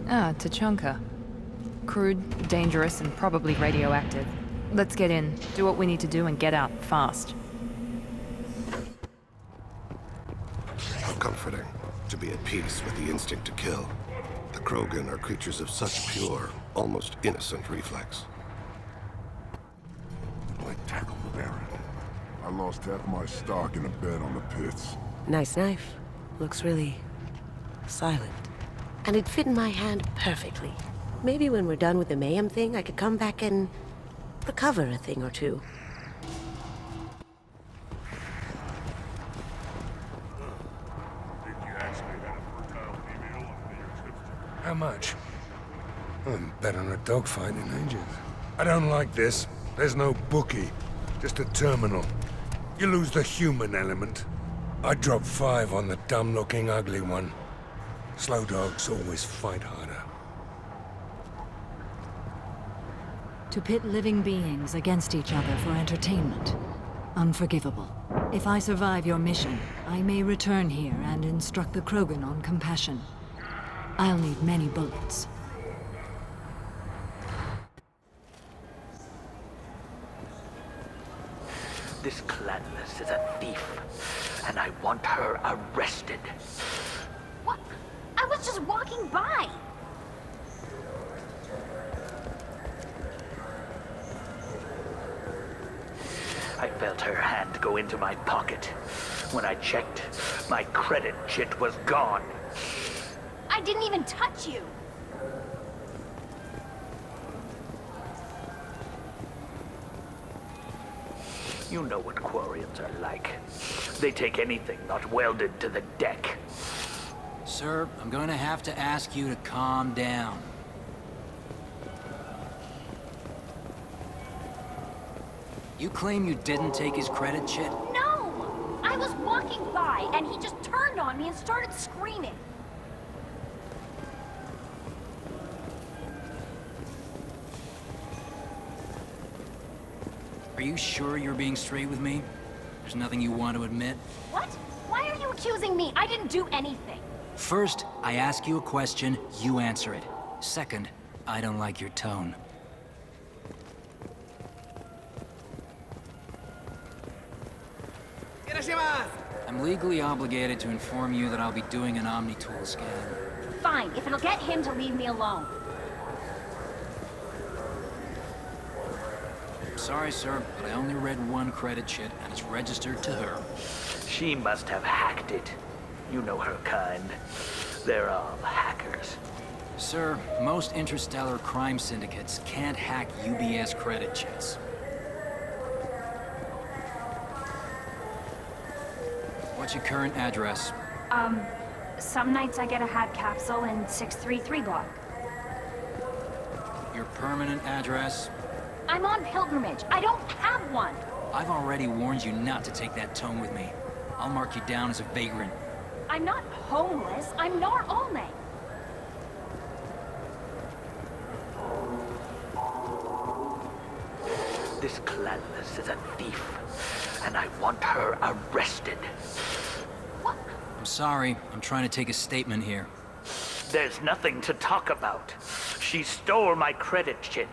Ah, Tachanka. Crude, dangerous, and probably radioactive. Let's get in, do what we need to do, and get out fast. How comforting to be at peace with the instinct to kill. The Krogan are creatures of such pure, almost innocent reflex. Like tackle the Baron. I lost half my stock in a bet on the pits. Nice knife. Looks really silent. And it fit in my hand perfectly. Maybe when we're done with the mayhem thing, I could come back and recover a thing or two. How much? I'm bet on a dogfight in ages. I don't like this. There's no bookie, just a terminal. You lose the human element. I drop 5 on the dumb-looking ugly one. Slow dogs always fight harder. To pit living beings against each other for entertainment. Unforgivable. If I survive your mission, I may return here and instruct the Krogan on compassion. I'll need many bullets. This clanless is a thief, and I want her arrested. What? I was just walking by! I felt her hand go into my pocket. When I checked, my credit chit was gone. I didn't even touch you! You know what Quarians are like. They take anything not welded to the deck. Sir, I'm going to have to ask you to calm down. You claim you didn't take his credit chit? No! I was walking by, and he just turned on me and started screaming. Are you sure you're being straight with me? There's nothing you want to admit? What? Why are you accusing me? I didn't do anything. First, I ask you a question, you answer it. Second, I don't like your tone. I'm legally obligated to inform you that I'll be doing an Omni-tool scan. Fine, if it'll get him to leave me alone. Sorry, sir, but I only read one credit chit, and it's registered to her. She must have hacked it. You know her kind. They're all hackers. Sir, most interstellar crime syndicates can't hack UBS credit chits. What's your current address? Some nights I get a hat capsule in 633 block. Your permanent address? I'm on pilgrimage. I don't have one. I've already warned you not to take that tone with me. I'll mark you down as a vagrant. I'm not homeless. I'm Nar Olme. This clanless is a thief, and I want her arrested. What? I'm sorry. I'm trying to take a statement here. There's nothing to talk about. She stole my credit chit.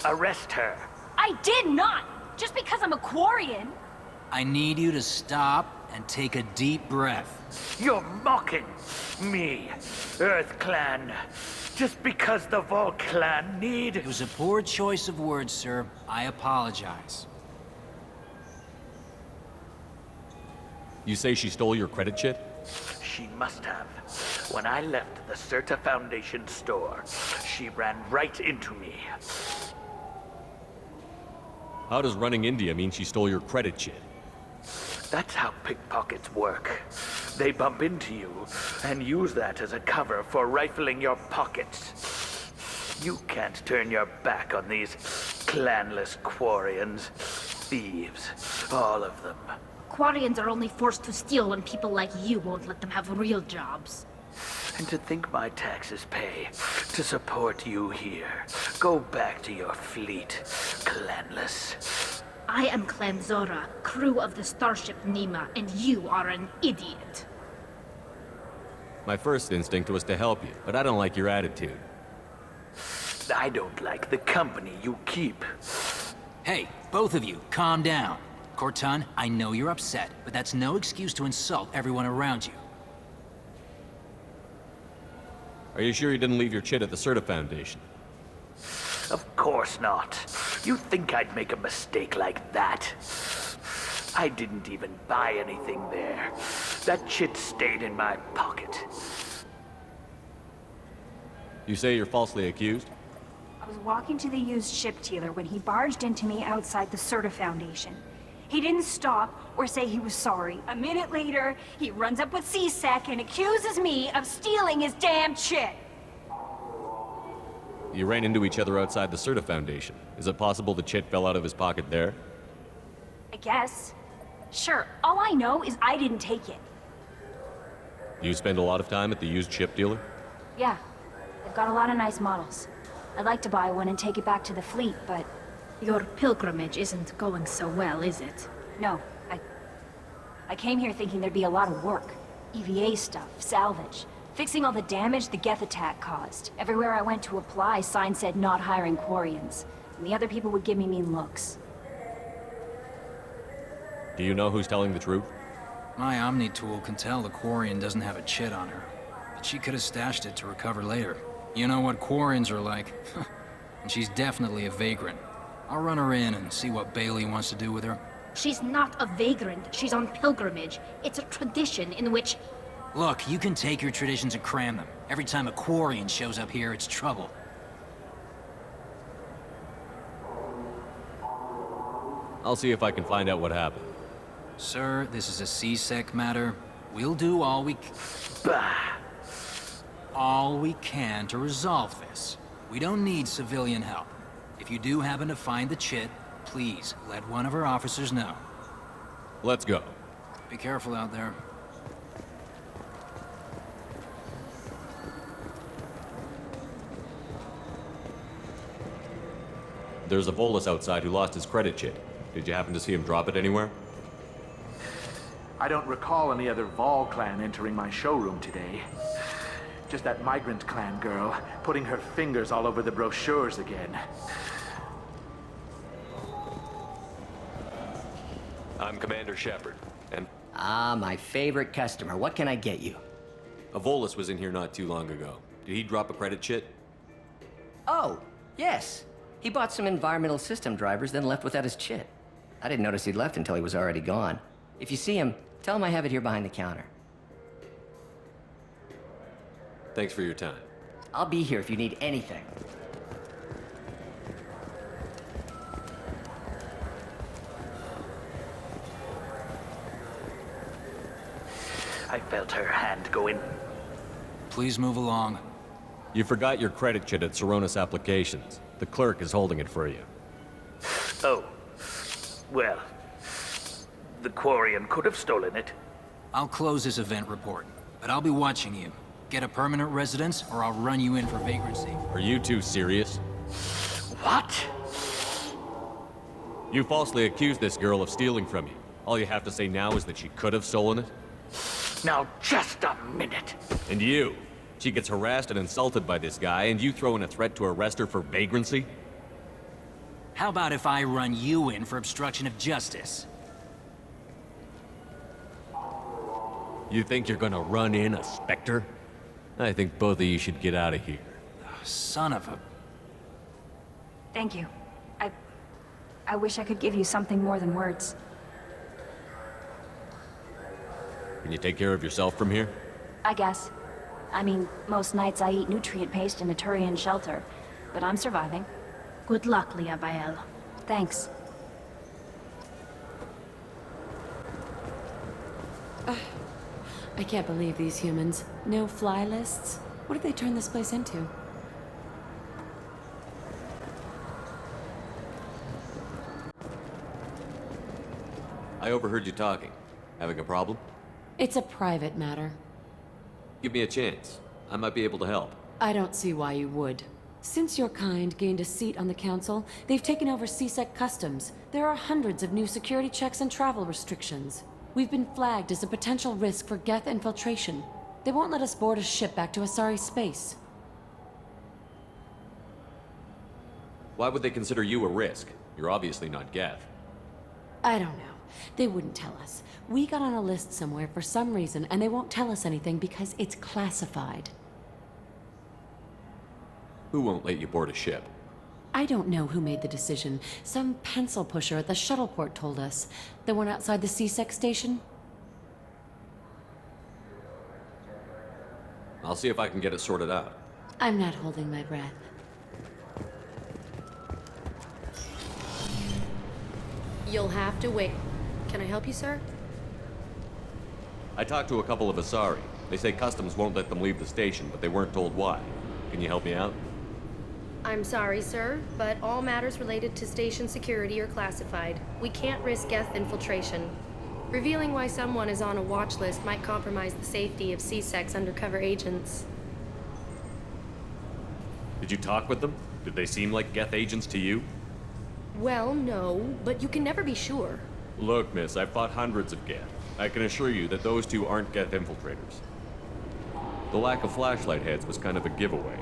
Arrest her. I did not! Just because I'm a Quarian. I need you to stop and take a deep breath. You're mocking me, Earth Clan. Just because the Vol Clan need... It was a poor choice of words, sir. I apologize. You say she stole your credit chit? She must have. When I left the Certa Foundation store, she ran right into me. How does running into you mean she stole your credit chit? That's how pickpockets work. They bump into you and use that as a cover for rifling your pockets. You can't turn your back on these clanless Quarians. Thieves, all of them. Quarians are only forced to steal when people like you won't let them have real jobs. And to think my taxes pay to support you here. Go back to your fleet, clanless. I am Clan Zora, crew of the starship Nima, and you are an idiot. My first instinct was to help you, but I don't like your attitude. I don't like the company you keep. Hey, both of you, calm down. Cortana, I know you're upset, but that's no excuse to insult everyone around you. Are you sure you didn't leave your chit at the Serta Foundation? Of course not. You think I'd make a mistake like that? I didn't even buy anything there. That chit stayed in my pocket. You say you're falsely accused? I was walking to the used ship dealer when he barged into me outside the Serta Foundation. He didn't stop or say he was sorry. A minute later, he runs up with C-Sec and accuses me of stealing his damn chit. You ran into each other outside the Serta Foundation. Is it possible the chit fell out of his pocket there? I guess. Sure, all I know is I didn't take it. You spend a lot of time at the used ship dealer? Yeah, they've got a lot of nice models. I'd like to buy one and take it back to the fleet, but... Your pilgrimage isn't going so well, is it? No, I came here thinking there'd be a lot of work. EVA stuff, salvage, fixing all the damage the Geth attack caused. Everywhere I went to apply, signs said not hiring Quarians. And the other people would give me mean looks. Do you know who's telling the truth? My Omni tool can tell the Quarian doesn't have a chit on her, but she could have stashed it to recover later. You know what Quarians are like. And she's definitely a vagrant. I'll run her in and see what Bailey wants to do with her. She's not a vagrant. She's on pilgrimage. It's a tradition in which... Look, you can take your traditions and cram them. Every time a Quarian shows up here, it's trouble. I'll see if I can find out what happened. Sir, this is a C-Sec matter. We'll do all we can to resolve this. We don't need civilian help. If you do happen to find the chit, please let one of our officers know. Let's go. Be careful out there. There's a Volus outside who lost his credit chit. Did you happen to see him drop it anywhere? I don't recall any other Vol clan entering my showroom today. Just that migrant clan girl putting her fingers all over the brochures again. I'm Commander Shepard, and... Ah, my favorite customer. What can I get you? A Volus was in here not too long ago. Did he drop a credit chit? Oh, yes. He bought some environmental system drivers, then left without his chit. I didn't notice he'd left until he was already gone. If you see him, tell him I have it here behind the counter. Thanks for your time. I'll be here if you need anything. I felt her hand go in. Please move along. You forgot your credit chit at Saronis Applications. The clerk is holding it for you. Oh. Well. The Quarian could have stolen it. I'll close this event report, but I'll be watching you. Get a permanent residence, or I'll run you in for vagrancy. Are you two serious? What? You falsely accused this girl of stealing from you. All you have to say now is that she could have stolen it? Now, just a minute. And you? She gets harassed and insulted by this guy, and you throw in a threat to arrest her for vagrancy? How about if I run you in for obstruction of justice? You think you're gonna run in a Spectre? I think both of you should get out of here. Son of a... Thank you. I wish I could give you something more than words. Can you take care of yourself from here? I guess. I mean, most nights I eat nutrient paste in a Turian shelter, but I'm surviving. Good luck, Liabael. Thanks. I can't believe these humans. No fly lists? What did they turn this place into? I overheard you talking. Having a problem? It's a private matter. Give me a chance. I might be able to help. I don't see why you would. Since your kind gained a seat on the council, they've taken over C-Sec customs. There are hundreds of new security checks and travel restrictions. We've been flagged as a potential risk for Geth infiltration. They won't let us board a ship back to Asari space. Why would they consider you a risk? You're obviously not Geth. I don't know. They wouldn't tell us. We got on a list somewhere for some reason, and they won't tell us anything because it's classified. Who won't let you board a ship? I don't know who made the decision. Some pencil pusher at the shuttleport told us. The one outside the C-Sec station? I'll see if I can get it sorted out. I'm not holding my breath. You'll have to wait. Can I help you, sir? I talked to a couple of Asari. They say customs won't let them leave the station, but they weren't told why. Can you help me out? I'm sorry, sir, but all matters related to station security are classified. We can't risk Geth infiltration. Revealing why someone is on a watch list might compromise the safety of C-Sec's undercover agents. Did you talk with them? Did they seem like Geth agents to you? Well, no, but you can never be sure. Look, miss, I've fought hundreds of Geth. I can assure you that those two aren't Geth infiltrators. The lack of flashlight heads was kind of a giveaway.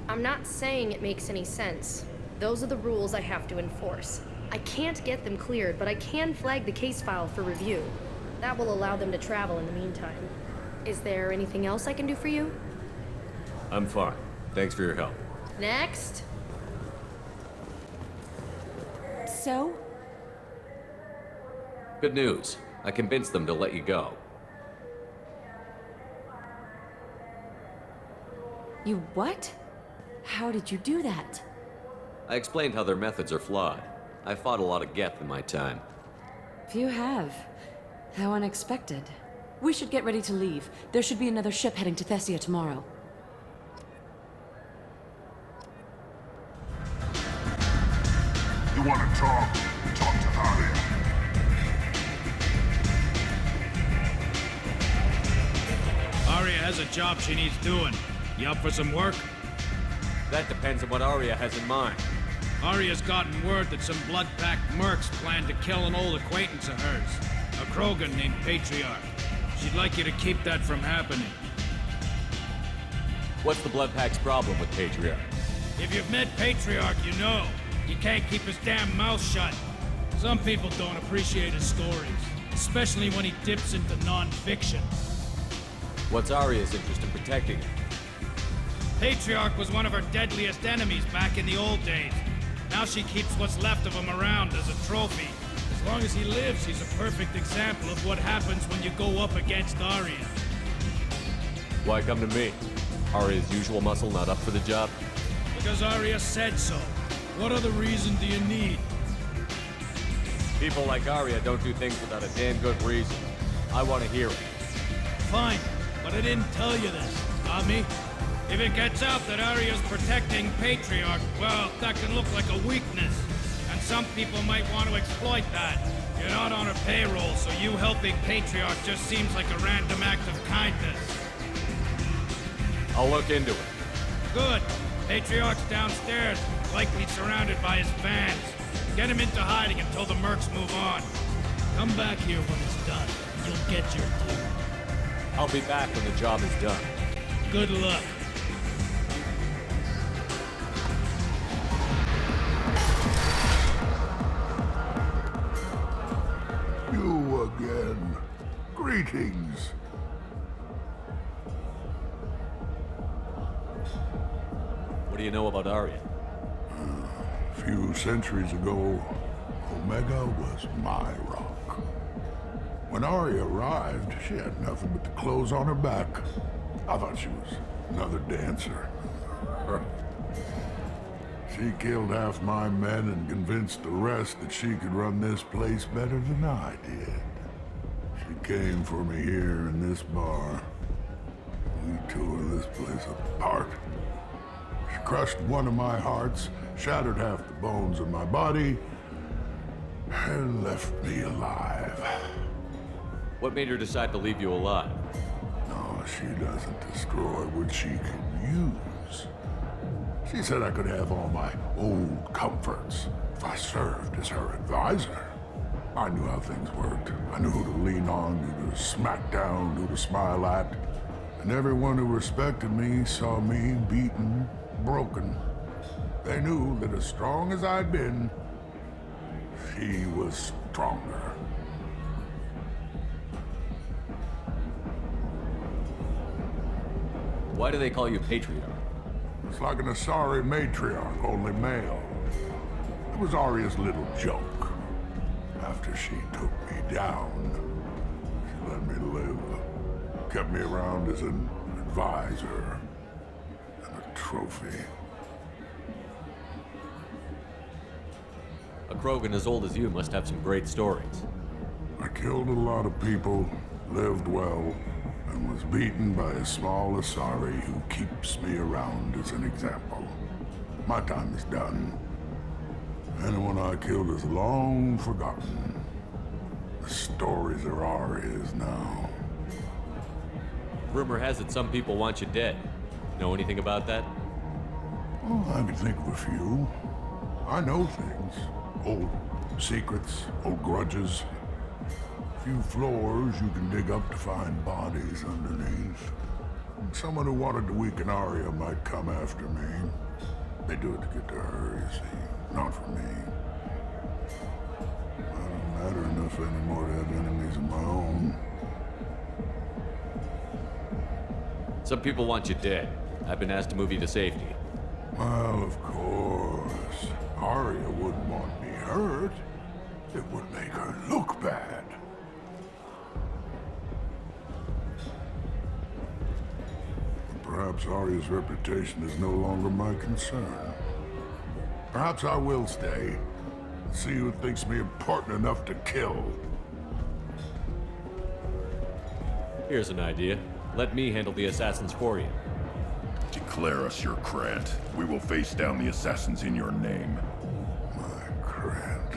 I'm not saying it makes any sense. Those are the rules I have to enforce. I can't get them cleared, but I can flag the case file for review. That will allow them to travel in the meantime. Is there anything else I can do for you? I'm fine. Thanks for your help. Next. So? Good news. I convinced them to let you go. You what? How did you do that? I explained how their methods are flawed. I fought a lot of Geth in my time. You have. How unexpected. We should get ready to leave. There should be another ship heading to Thessia tomorrow. You want to talk? Talk to Arya. Arya has a job she needs doing. You up for some work? That depends on what Arya has in mind. Arya's gotten word that some blood-packed mercs plan to kill an old acquaintance of hers. A Krogan named Patriarch. She'd like you to keep that from happening. What's the Bloodpack's problem with Patriarch? If you've met Patriarch, you know. He can't keep his damn mouth shut. Some people don't appreciate his stories, especially when he dips into non-fiction. What's Arya's interest in protecting him? Patriarch was one of her deadliest enemies back in the old days. Now she keeps what's left of him around as a trophy. As long as he lives, he's a perfect example of what happens when you go up against Arya. Why come to me? Arya's usual muscle not up for the job? Because Arya said so. What other reason do you need? People like Arya don't do things without a damn good reason. I want to hear it. Fine, but I didn't tell you this, Ami. If it gets out that Arya's protecting Patriarch, well, that can look like a weakness. And some people might want to exploit that. You're not on her payroll, so you helping Patriarch just seems like a random act of kindness. I'll look into it. Good. Patriarch's downstairs, likely surrounded by his fans. Get him into hiding until the mercs move on. Come back here when it's done. You'll get your due. I'll be back when the job is done. Good luck. You again. Greetings. What do you know about Arya? A few centuries ago, Omega was my rock. When Arya arrived, she had nothing but the clothes on her back. I thought she was another dancer. She killed half my men and convinced the rest that she could run this place better than I did. She came for me here in this bar. We tore this place apart. She crushed one of my hearts, shattered half the bones in my body, and left me alive. What made her decide to leave you alive? No, she doesn't destroy what she can use. She said I could have all my old comforts if I served as her advisor. I knew how things worked. I knew who to lean on, who to smack down, who to smile at. And everyone who respected me saw me beaten, broken. They knew that as strong as I'd been, she was stronger. Why do they call you Patriarch? It's like an Asari matriarch, only male. It was Arya's little joke. After she took me down, she let me live. Kept me around as an advisor and a trophy. A Krogan as old as you must have some great stories. I killed a lot of people, lived well, and was beaten by a small Asari who keeps me around as an example. My time is done. Anyone I killed is long forgotten. The stories are Arya's now. Rumor has it some people want you dead. Know anything about that? Oh, I can think of a few. I know things. Old secrets, old grudges. A few floors you can dig up to find bodies underneath. Someone who wanted to weaken Arya might come after me. They do it to get to her, you see, not for me. I don't matter enough anymore to have enemies of my own. Some people want you dead. I've been asked to move you to safety. Well, of course. Arya wouldn't want me hurt. It would make her look bad. Perhaps Arya's reputation is no longer my concern. Perhaps I will stay. See who thinks me important enough to kill. Here's an idea. Let me handle the assassins for you. Declare us your Grant. We will face down the assassins in your name. My Grant.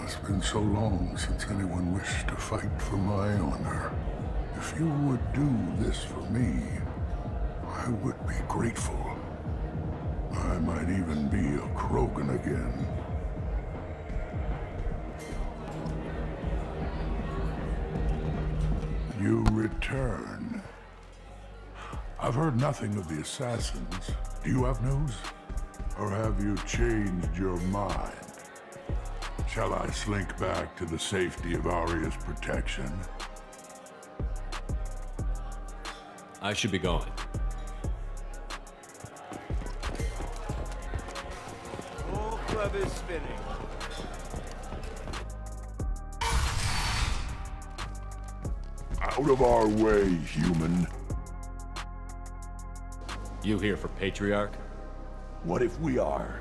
It's been so long since anyone wished to fight for my honor. If you would do this for me, I would be grateful. I might even be a Krogan again. You return. I've heard nothing of the assassins. Do you have news? Or have you changed your mind? Shall I slink back to the safety of Arya's protection? I should be going. All club is spinning. Out of our way, human. You here for Patriarch? What if we are?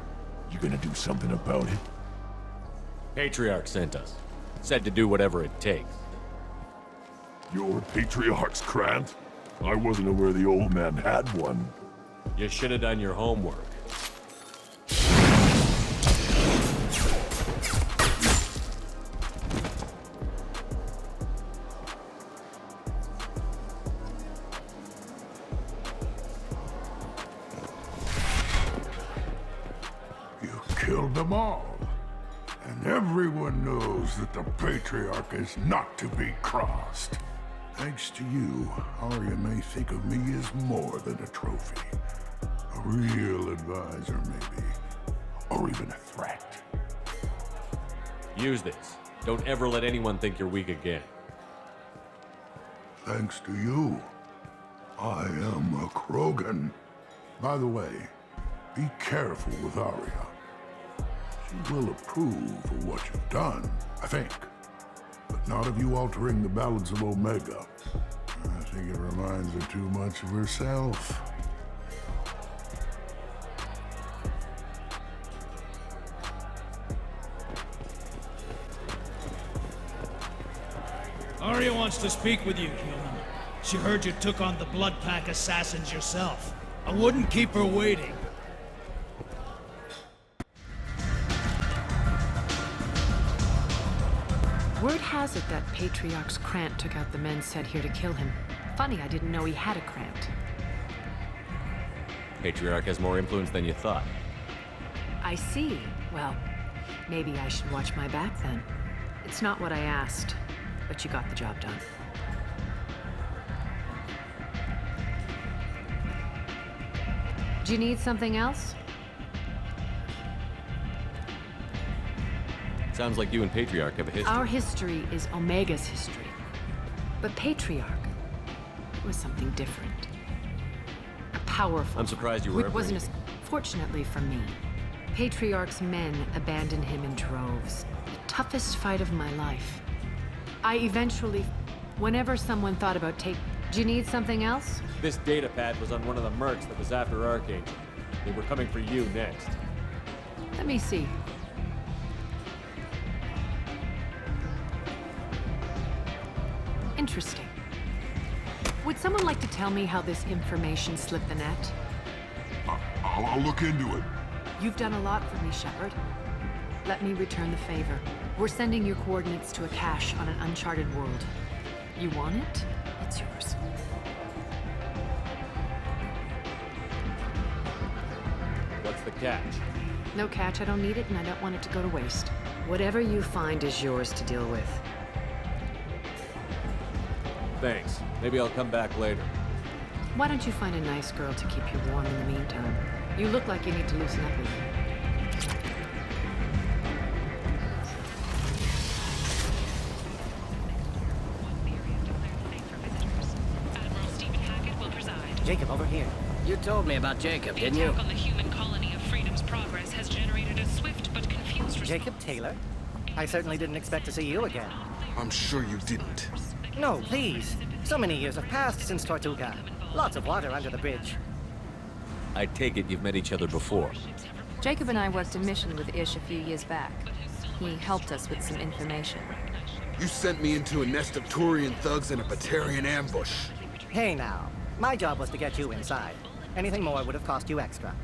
You gonna do something about it? Patriarch sent us. Said to do whatever it takes. Your Patriarch's Grant? I wasn't aware the old man had one. You should have done your homework. You killed them all. And everyone knows that the Patriarch is not to be crossed. Thanks to you, Arya may think of me as more than a trophy. A real advisor, maybe. Or even a threat. Use this. Don't ever let anyone think you're weak again. Thanks to you, I am a Krogan. By the way, be careful with Arya. She will approve of what you've done, I think. But not of you altering the balance of Omega. I think it reminds her too much of herself. Arya wants to speak with you, human. She heard you took on the Blood Pack assassins yourself. I wouldn't keep her waiting. Word has it that Patriarch's Krant took out the men sent here to kill him. Funny, I didn't know he had a Krant. Patriarch has more influence than you thought. I see. Well, maybe I should watch my back then. It's not what I asked, but you got the job done. Do you need something else? Sounds like you and Patriarch have a history. Our history is Omega's history. But Patriarch was something different. A powerful... I'm surprised you were It ever wasn't anything. Fortunately for me, Patriarch's men abandoned him in droves. The toughest fight of my life. I eventually... Whenever someone thought about do you need something else? This data pad was on one of the mercs that was after Archangel. They were coming for you next. Let me see. Interesting. Would someone like to tell me how this information slipped the net? I'll look into it. You've done a lot for me, Shepard. Let me return the favor. We're sending your coordinates to a cache on an uncharted world. You want it? It's yours. What's the catch? No catch, I don't need it, and I don't want it to go to waste. Whatever you find is yours to deal with. Thanks. Maybe I'll come back later. Why don't you find a nice girl to keep you warm in the meantime? You look like you need to loosen up a little. Jacob, over here. You told me about Jacob, didn't you? The attack on the human colony of Freedom's Progress has generated a swift but confused response. Jacob Taylor? I certainly didn't expect to see you again. I'm sure you didn't. No, please. So many years have passed since Tortuga. Lots of water under the bridge. I take it you've met each other before. Jacob and I worked a mission with Ish a few years back. He helped us with some information. You sent me into a nest of Turian thugs in a Batarian ambush. Hey now. My job was to get you inside. Anything more would have cost you extra.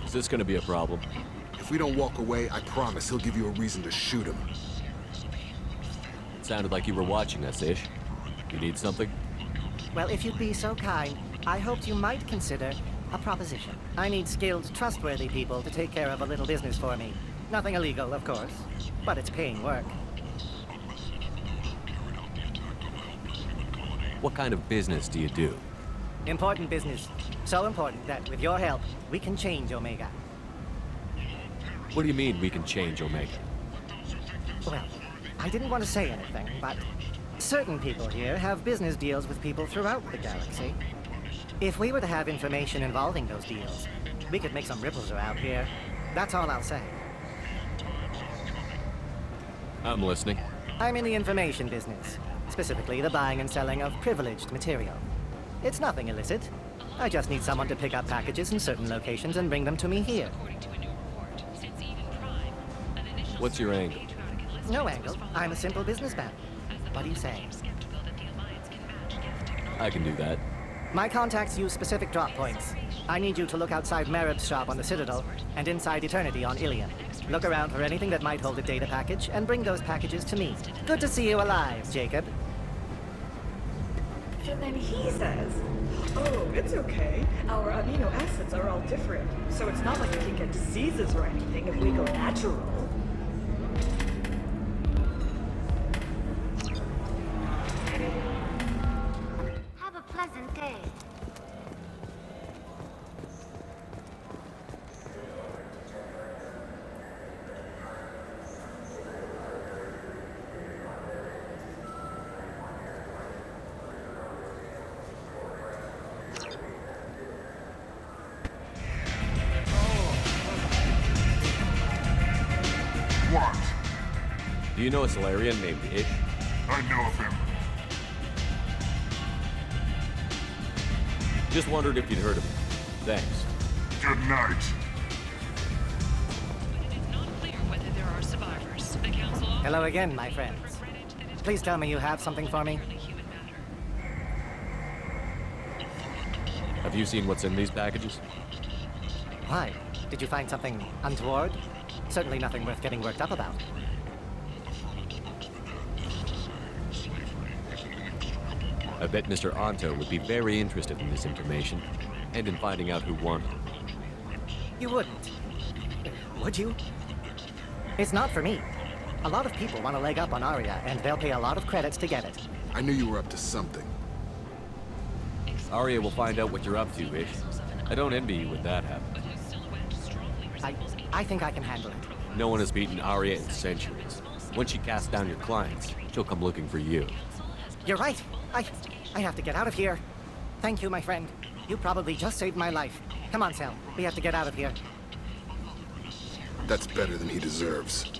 Is this gonna be a problem? If we don't walk away, I promise he'll give you a reason to shoot him. It sounded like you were watching us, Ish. You need something? Well, if you'd be so kind, I hoped you might consider a proposition. I need skilled, trustworthy people to take care of a little business for me. Nothing illegal, of course, but it's paying work. What kind of business do you do? Important business. So important that, with your help, we can change Omega. What do you mean we can change Omega? Well, I didn't want to say anything, but certain people here have business deals with people throughout the galaxy. If we were to have information involving those deals, we could make some ripples around here. That's all I'll say. I'm listening. I'm in the information business. Specifically, the buying and selling of privileged material. It's nothing illicit. I just need someone to pick up packages in certain locations and bring them to me here. What's your angle? No angle. I'm a simple businessman. What do you say? I can do that. My contacts use specific drop points. I need you to look outside Merib's shop on the Citadel and inside Eternity on Ilion. Look around for anything that might hold a data package and bring those packages to me. Good to see you alive, Jacob. And then he says, oh, it's okay. Our amino acids are all different, so it's not like we can get diseases or anything if we go natural. Have a pleasant day. What? Do you know a Solarian named Ish? I know of him. Just wondered if you'd heard of him. Thanks. Good night. Whether there are survivors, the council Hello again, my friends. Please tell me you have something for me. Have you seen what's in these packages? Why? Did you find something untoward? Certainly nothing worth getting worked up about. I bet Mr. Anto would be very interested in this information, and in finding out who won. You wouldn't. Would you? It's not for me. A lot of people want a leg up on Aria, and they'll pay a lot of credits to get it. I knew you were up to something. Aria will find out what you're up to, Ish. I don't envy you when that happens. I think I can handle it. No one has beaten Arya in centuries. When she casts down your clients, she'll come looking for you. You're right. I have to get out of here. Thank you, my friend. You probably just saved my life. Come on, Sal. We have to get out of here. That's better than he deserves.